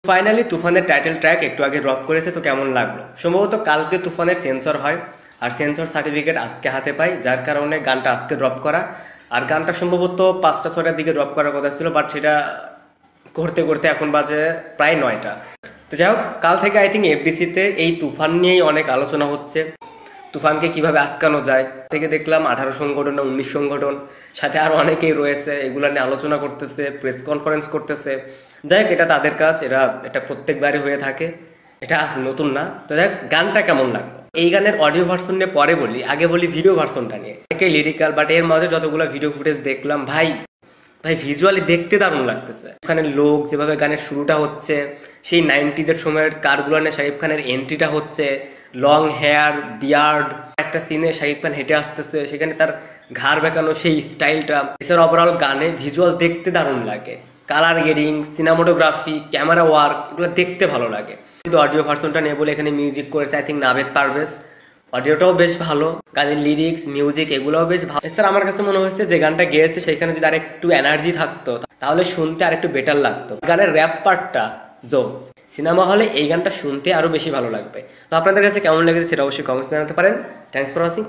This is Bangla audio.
ফাইনালি তুফানের টাইটেল ট্র্যাক একটু আগে ড্রপ করেছে, তো কেমন লাগলো? সম্ভবত কালকে তুফানের সেন্সর হয়, আর সেন্সর সার্টিফিকেট আজকে হাতে পাই, যার কারণে গানটা আজকে ড্রপ করা। আর গানটা সম্ভবত 5টা 6টার দিকে ড্রপ করার কথা ছিল, বাট সেটা করতে করতে এখন বাজে প্রায় 9টা। তো যাই হোক, কাল থেকে আই থিঙ্ক এফডিসিতে এই তুফান নিয়েই অনেক আলোচনা হচ্ছে। তুফানকে কিভাবে আটকানো যায় থেকে দেখলাম 18 সংগঠন না 19 সংগঠন, সাথে আরো অনেকেই রয়েছে, এগুলা নিয়ে আলোচনা করতেছে, প্রেস কনফারেন্স করতেছে। যাই হোক, এটা তাদের কাজ, এটা প্রত্যেকবারই হয়ে থাকে, এটা আজ নতুন না। তো যাই হোক, গানটা কেমন লাগলো? এই গানের অডিও ভার্সন নিয়ে পরে বলি, আগে বলি ভিডিও ভার্সনটা নিয়ে। অনেকে লিরিক্যাল, বাট এর মাঝে যতগুলো ভিডিও ফুটেজ দেখলাম, ভাই ভাই ভিজুয়ালি দেখতে দারুণ লাগতেছে। ওখানে লোক যেভাবে গানের শুরুটা হচ্ছে, সেই 90s সময়ের কারগুলো নিয়ে শাকিব খানের এন্ট্রিটা হচ্ছে, লং হেয়ার বিয়ার্ড, একটা সিনে শাকিব খান হেঁটে আসতেছে, সেখানে তার ঘাড় বেঁকানো সেই স্টাইলটা, এছাড়া ওভারঅল গানে ভিজুয়াল দেখতে দারুণ লাগে। Colour grading, cinematography, camera work, এগুলো দেখতে ভালো লাগে। কিন্তু অডিও ভার্সনটা নিয়ে বলে এখানে মিউজিক করেছে আই থিঙ্ক নাভেদ পারভেজ। অডিওটাও বেশ ভালো, গানের লিরিক্স মিউজিক এগুলোও বেশ ভালো। এছাড়া আমার কাছে মনে হয়েছে যে গানটা গেয়েছে সেখানে যদি আরেকটু এনার্জি থাকতো তাহলে শুনতে আরেকটু বেটার লাগতো। গানের র্যাপ পার্টটা জোস, সিনেমা হলে এই গানটা শুনতে আরো বেশি ভালো লাগবে। তো আপনাদের কাছে কেমন লেগেছে সেটা অবশ্যই কমেন্টস জানাতে পারেন। Thanks for watching.